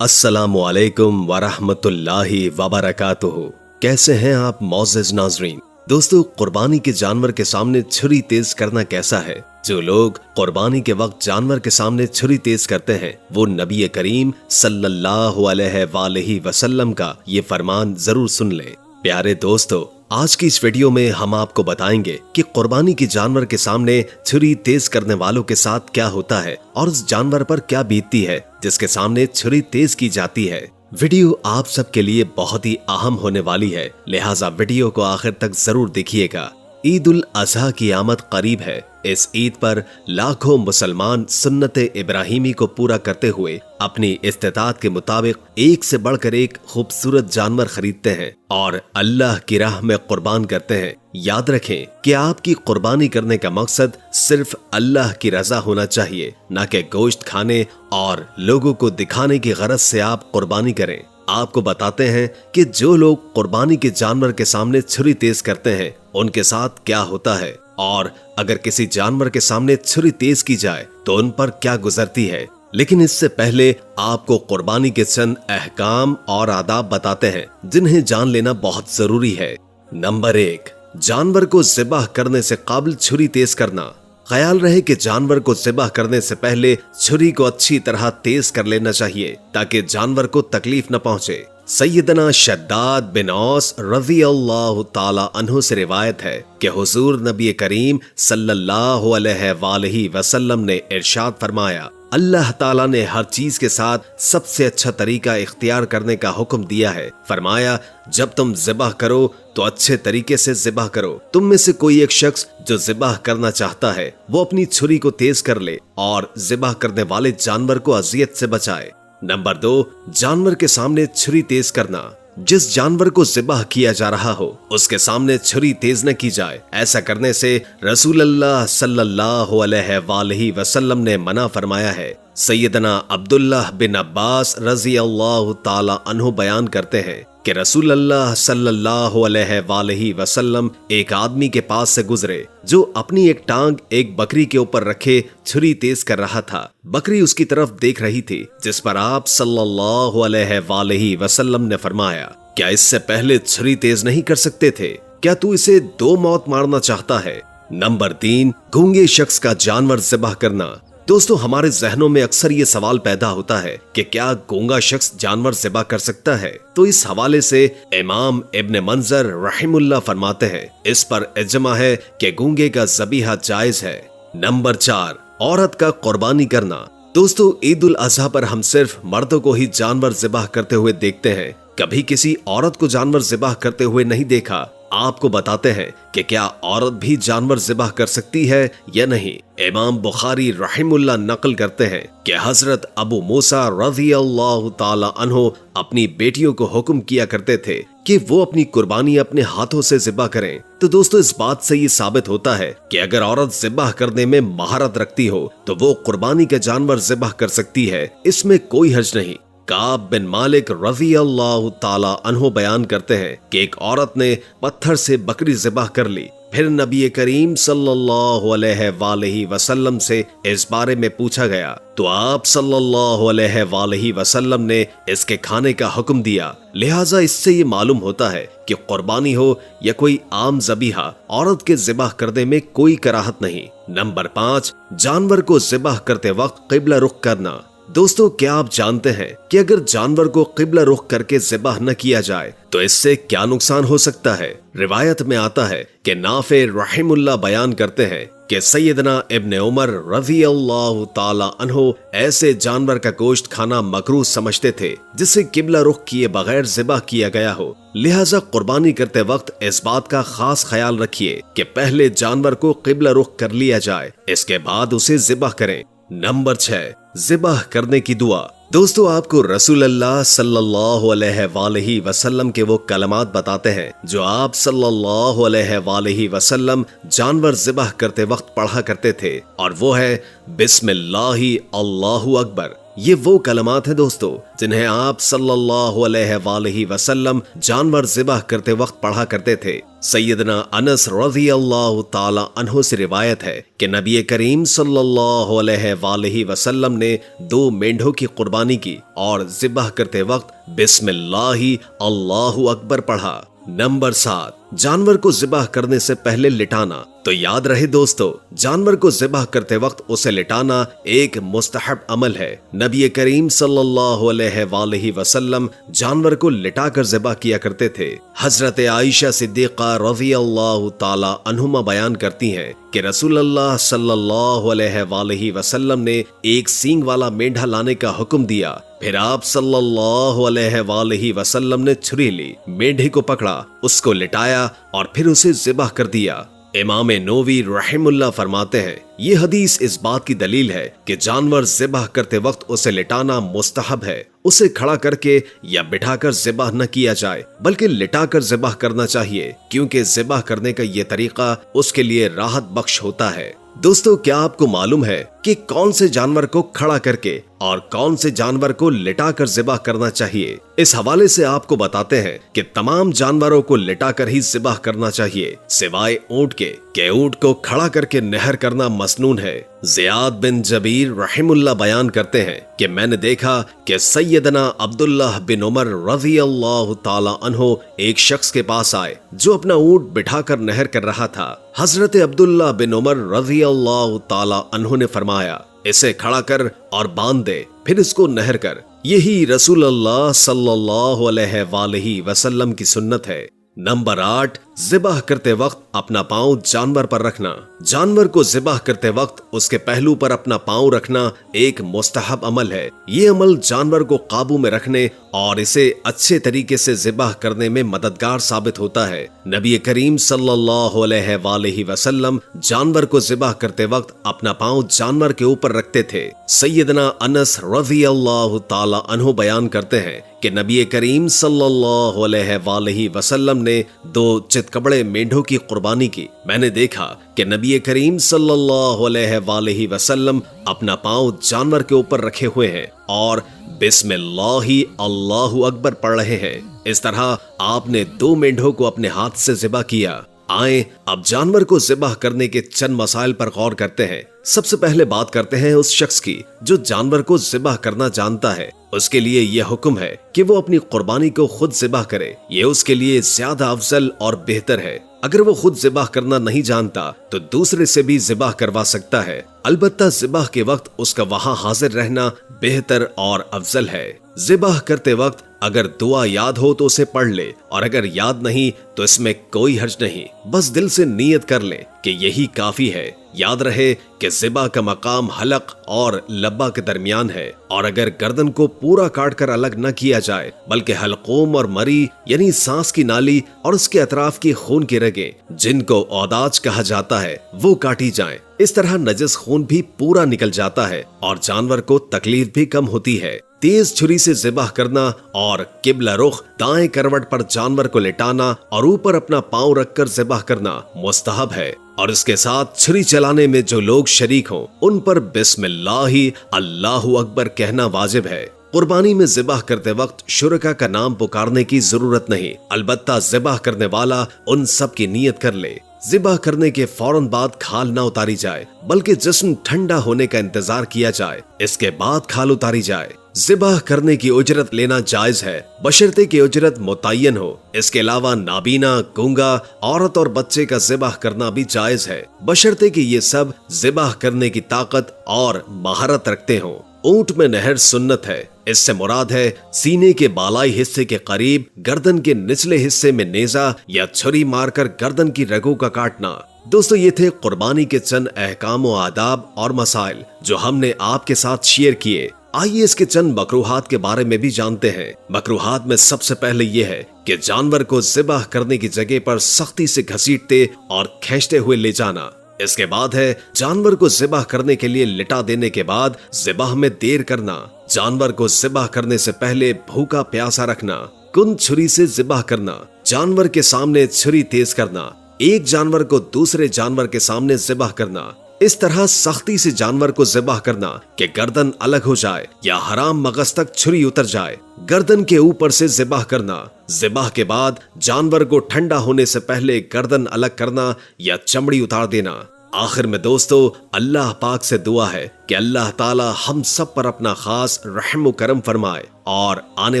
अस्सलामु अलैकुम वरहमतुल्लाहि वबरकातुहू। कैसे हैं आप मोअज़्ज़िज़ नाज़रीन। दोस्तों, कुर्बानी के जानवर के सामने छुरी तेज करना कैसा है। जो लोग कुर्बानी के वक्त जानवर के सामने छुरी तेज करते हैं वो नबी करीम सल्लल्लाहु अलैहि वसल्लम का ये फरमान जरूर सुन लें। प्यारे दोस्तों, आज की इस वीडियो में हम आपको बताएंगे कि कुर्बानी के जानवर के सामने छुरी तेज करने वालों के साथ क्या होता है और उस जानवर पर क्या बीतती है जिसके सामने छुरी तेज की जाती है। वीडियो आप सबके लिए बहुत ही अहम होने वाली है, लिहाजा वीडियो को आखिर तक जरूर देखिएगा। ईद उल अज़हा की आमद करीब है। इस ईद पर लाखों मुसलमान सुन्नत इब्राहिमी को पूरा करते हुए अपनी इस्तेताअत के मुताबिक एक से बढ़कर एक खूबसूरत जानवर खरीदते हैं और अल्लाह की राह में कुर्बान करते हैं। याद रखें कि आपकी कुर्बानी करने का मकसद सिर्फ अल्लाह की रजा होना चाहिए, न कि गोश्त खाने और लोगों को दिखाने की गरज से आप कुर्बानी करें। आपको बताते हैं कि जो लोग कुर्बानी के जानवर के सामने छुरी तेज करते हैं उनके साथ क्या होता है और अगर किसी जानवर के सामने छुरी तेज की जाए तो उन पर क्या गुजरती है। लेकिन इससे पहले आपको कुर्बानी के चंद अहकाम और आदाब बताते हैं जिन्हें जान लेना बहुत जरूरी है। नंबर 1, जानवर को ज़िबाह करने से काबिल छुरी तेज करना। ख्याल रहे कि जानवर को ज़िबाह करने से पहले छुरी को अच्छी तरह तेज कर लेना चाहिए ताकि जानवर को तकलीफ न पहुंचे। सैयदना शद्दाद बिन औस रज़ी अल्लाह ताला अन्हु से रिवायत है कि हुजूर नबी करीम सल्लल्लाहु अलैहि वसल्लम ने इरशाद फरमाया, अल्लाह ताला ने हर चीज के साथ सबसे अच्छा तरीका इख्तियार करने का हुक्म दिया है। फरमाया, जब तुम ज़िबाह करो तो अच्छे तरीके से ज़िबाह करो। तुम में से कोई एक शख्स जो ज़िबाह करना चाहता है वो अपनी छुरी को तेज कर ले और ज़िबाह करने वाले जानवर को अजियत से बचाए। नंबर 2, जानवर के सामने छुरी तेज करना। जिस जानवर को ज़िबाह किया जा रहा हो उसके सामने छुरी तेज न की जाए। ऐसा करने से रसूलुल्लाह सल्लल्लाहु अलैहि वसल्लम ने मना फरमाया है। सैयदना अब्दुल्लाह बिन अब्बास रज़ी अल्लाह ताला अन्हु बयान करते हैं कि रसूलुल्लाह सल्लल्लाहु अलैहि वसल्लम एक आदमी के पास से गुजरे जो अपनी एक टांग एक बकरी के ऊपर रखे छुरी तेज कर रहा था। बकरी उसकी तरफ देख रही थी, जिस पर आप सल्लल्लाहु अलैहि वसल्लम ने फरमाया, क्या इससे पहले छुरी तेज नहीं कर सकते थे? क्या तू इसे 2 मौत मारना चाहता है? नंबर 3, गूंगे शख्स का जानवर ज़िबाह करना। दोस्तों, हमारे जहनों में अक्सर ये सवाल पैदा होता है कि क्या गूंगा शख्स जानवर ज़िबाह कर सकता है? तो इस हवाले से इमाम इब्न मंजर रहमुल्लाह फरमाते हैं, इस पर इज्मा है कि गूंगे का ज़बीहा जायज है। नंबर 4, औरत का कुर्बानी करना। दोस्तों, ईद उल अज़हा पर हम सिर्फ मर्दों को ही जानवर ज़िबाह करते हुए देखते हैं, कभी किसी औरत को जानवर ज़िबाह करते हुए नहीं देखा। आपको बताते हैं कि क्या औरत भी जानवर ज़िबाह कर सकती है या नहीं। इमाम बुखारी रहमुल्लाह नकल करते हैं कि हजरत अबू मूसा रज़ी अल्लाह ताला अन्हु अपनी बेटियों को हुक्म किया करते थे कि वो अपनी कुर्बानी अपने हाथों से ज़िबाह करें। तो दोस्तों, इस बात से ये साबित होता है कि अगर औरत ज़िबाह करने में महारत रखती हो तो वो कुर्बानी का जानवर ज़िबाह कर सकती है, इसमें कोई हर्ज नहीं। काब बिन मालिक रज़ी अल्लाह ताला अन्हु बयान करते हैं कि एक औरत ने पत्थर से बकरी ज़िबाह कर ली। फिर नबी करीम सल्लल्लाहु अलैहि वसल्लम से इस बारे में पूछा गया तो आप सल्लल्लाहु अलैहि वसल्लम ने इसके खाने का हुक्म दिया। लिहाजा इससे ये मालूम होता है कि कुर्बानी हो या कोई आम ज़बीहा, औरत के ज़िबाह करने में कोई कराहत नहीं। नंबर 5, जानवर को ज़िबाह करते वक्त क़िबला रुख करना। दोस्तों, क्या आप जानते हैं कि अगर जानवर को क़िबला रुख करके ज़िबाह न किया जाए तो इससे क्या नुकसान हो सकता है। रिवायत में आता है कि नाफे रहमुल्लाह बयान करते हैं कि सैयदना इब्न उमर रज़ी अल्लाह ताला अन्हु ऐसे जानवर का गोश्त खाना मकरूह समझते थे जिसे क़िबला रुख किए बगैर ज़िबाह किया गया हो। लिहाजा कुर्बानी करते वक्त इस बात का खास ख्याल रखिए कि पहले जानवर को क़िबला रुख कर लिया जाए, इसके बाद उसे ज़िबाह करें। नंबर 6, ज़िबाह करने की दुआ। दोस्तों, आपको रसूलुल्लाह सल्लल्लाहु अलैहि वसल्लम के वो कलमात बताते हैं जो आप सल्लल्लाहु अलैहि वसल्लम जानवर ज़िबाह करते वक्त पढ़ा करते थे, और वो है बिस्मिल्लाहि अल्लाहु अकबर। ये वो कलमात हैं दोस्तों जिन्हें आप सल्लल्लाहु अलैहि वसल्लम जानवर ज़िबह करते वक्त पढ़ा करते थे। सैयदना अनस रज़ियल्लाहु ताला अन्हु से रिवायत है कि नबी करीम सल्लल्लाहु अलैहि वसल्लम ने 2 मेंढों की कुर्बानी की और ज़िबह करते वक्त बिस्मिल्लाहि अल्लाहु अकबर पढ़ा। नंबर 7, जानवर को ज़िबह करने से पहले लिटाना। तो याद रहे दोस्तों, जानवर को ज़िबह करते वक्त उसे लिटाना एक मुस्तहब अमल है। नबी करीम सल्लल्लाहु अलैहि वसल्लम जानवर को लिटाकर ज़िबह किया करते थे। हजरत आयशा सिद्दीक़ा रज़ियल्लाहु ताला अन्हुमा बयान करती हैं कि रसूलुल्लाह सल्लल्लाहु अलैहि वसल्लम ने एक सींग वाला मेंढा लाने का हुक्म दिया। फिर आप सल्लल्लाहु अलैहि वसल्लम ने छुरी ली, मेंढे को पकड़ा, उसको लिटाया और फिर उसे ज़िबह कर दिया। इमाम नोवी रहमुल्लाह फरमाते हैं, ये हदीस इस बात की दलील है कि जानवर ज़िबह करते वक्त उसे लिटाना मुस्तहब है। उसे खड़ा करके या बिठाकर ज़िबह न किया जाए बल्कि लिटाकर ज़िबह करना चाहिए, क्योंकि ज़िबह करने का ये तरीका उसके लिए राहत बख्श होता है। दोस्तों, क्या आपको मालूम है कि कौन से जानवर को खड़ा करके और कौन से जानवर को लिटाकर ज़िबह करना चाहिए? इस हवाले से आपको बताते हैं कि तमाम जानवरों को लिटाकर ही ज़िबह करना चाहिए सिवाय ऊंट के ऊंट को खड़ा करके नहर करना मसनून है। ज़ियाद बिन जबीर रहमुल्लाह बयान करते हैं कि मैंने देखा कि सैयदना अब्दुल्लाह बिन उमर रज़ियल्लाहु ताला अन्हु एक शख्स के पास आए जो अपना ऊंट बिठाकर नहर कर रहा था। हजरत अब्दुल्लाह बिन उमर रज़ियल्लाहु ताला अन्हु ने फरमाया, इसे खड़ा कर और बांध दे, फिर इसको नहर कर। यही रसूलुल्लाह सल्लल्लाहु अलैहि वसल्लम की सुन्नत है। नंबर 8, ज़िबह करते वक्त अपना पांव जानवर पर रखना। जानवर को ज़िबह करते वक्त उसके पहलू पर अपना पांव रखना एक मुस्तहब अमल है। ये अमल जानवर को काबू में रखने और इसे अच्छे तरीके से ज़िबह करने में मददगार साबित होता है। नबी करीम सल्लल्लाहु अलैहि वसल्लम जानवर को ज़िबह करते वक्त अपना पांव जानवर के ऊपर रखते थे। सैयदना अनस रज़ियल्लाहु ताला अन्हु बयान करते हैं कि नबी करीम सल्लल्लाहु अलैहि वसल्लम ने 2 चितकबरे मेंढों की कुर्बानी की। मैंने देखा कि नबी करीम सल्लल्लाहु अलैहि वसल्लम अपना पांव जानवर के ऊपर रखे हुए हैं और बिस्मिल्लाहि अल्लाहु अकबर पढ़ रहे हैं। इस तरह आपने 2 मेंढों को अपने हाथ से ज़िबह किया। आए अब जानवर को ज़िबह करने के चंद मसाइल पर गौर करते हैं। सबसे पहले बात करते हैं उस शख्स की जो जानवर को ज़िबह करना जानता है। उसके लिए यह हुक्म है कि वो अपनी कुर्बानी को खुद ज़िबह करे। ये उसके लिए ज्यादा अफजल और बेहतर है। अगर वो खुद ज़िबह करना नहीं जानता तो दूसरे से भी ज़िबह करवा सकता है। अलबत्ता ज़िबह के वक्त उसका वहां हाजिर रहना बेहतर और अफजल है। ज़िबह करते वक्त अगर दुआ याद हो तो उसे पढ़ ले और अगर याद नहीं तो इसमें कोई हर्ज नहीं। बस दिल से नीयत कर ले कि यही काफी है। याद रहे कि ज़िबह का मकाम हलक और लब्बा के दरमियान है और अगर गर्दन को पूरा काट कर अलग न किया जाए बल्कि हलकोम और मरी यानी सांस की नाली और उसके अतराफ की खून की रगें जिनको औदाज कहा जाता है वो काटी जाएं। इस तरह नजस खून भी पूरा निकल जाता है और जानवर को तकलीफ भी कम होती है। तेज छुरी से ज़िबह करना और किबला रुख दाएं करवट पर जानवर को लेटाना और ऊपर अपना पांव रखकर ज़िबह करना मुस्तहब है और इसके साथ छुरी चलाने में जो लोग शरीक हों उन पर बिस्मिल्लाहि अल्लाहु अकबर कहना वाजिब है। कुर्बानी में ज़िबह करते वक्त शुरका का नाम पुकारने की जरूरत नहीं, अलबत्ता ज़िबह करने वाला उन सब की नियत कर ले। ज़िबह करने के फौरन बाद खाल न उतारी जाए बल्कि जिस्म ठंडा होने का इंतजार किया जाए, इसके बाद खाल उतारी जाए। ज़िबह करने की उजरत लेना जायज है बशर्ते की उजरत मुतय्यन हो। इसके अलावा नाबीना, गूंगा, औरत और बच्चे का ज़िबह करना भी जायज है बशर्ते कि ये सब ज़िबह करने की ताकत और महारत रखते हों। ऊंट में नहर सुन्नत है। इससे मुराद है सीने के बालाई हिस्से के करीब गर्दन के निचले हिस्से में नेजा या छुरी मारकर गर्दन की रगों का काटना। दोस्तों, ये थे कुर्बानी के चंद अहकाम व आदाब और मसाइल जो हमने आपके साथ शेयर किए। आइए इसके चंद मकरूहात के बारे में भी जानते हैं। मकरूहात में सबसे पहले ये है कि जानवर को ज़िबह करने की जगह पर सख्ती से घसीटते और खींचते हुए ले जाना। इसके बाद है जानवर को ज़िबह करने के लिए लिटा देने के बाद ज़िबह में देर करना। जानवर को ज़िबह करने से पहले भूखा प्यासा रखना। कुंद छुरी से ज़िबह करना। जानवर के सामने छुरी तेज करना। एक जानवर को दूसरे जानवर के सामने ज़िबह करना। इस तरह सख्ती से जानवर को ज़िबाह करना कि गर्दन अलग हो जाए या हराम मगज तक छुरी उतर जाए। गर्दन के ऊपर से ज़िबाह करना, ज़िबाह के बाद जानवर को ठंडा होने से पहले गर्दन अलग करना या चमड़ी उतार देना। आखिर में दोस्तों, अल्लाह पाक से दुआ है कि अल्लाह ताला हम सब पर अपना खास रहम व करम फरमाए और आने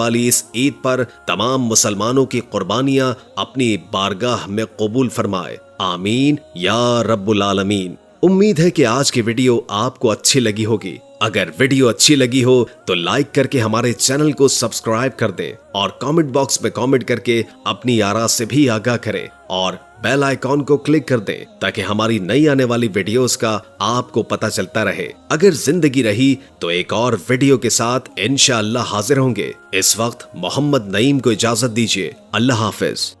वाली इस ईद पर तमाम मुसलमानों की कुर्बानियां अपनी बारगाह में कबूल फरमाए। आमीन या रब्बुल आलमीन। उम्मीद है कि आज की वीडियो आपको अच्छी लगी होगी। अगर वीडियो अच्छी लगी हो तो लाइक करके हमारे चैनल को सब्सक्राइब कर दें और कमेंट बॉक्स में कमेंट करके अपनी आरा से भी आगाह करें और बेल आइकॉन को क्लिक कर दें ताकि हमारी नई आने वाली वीडियोस का आपको पता चलता रहे। अगर जिंदगी रही तो एक और वीडियो के साथ इंशाअल्लाह हाजिर होंगे। इस वक्त मोहम्मद नईम को इजाजत दीजिए। अल्लाह हाफिज।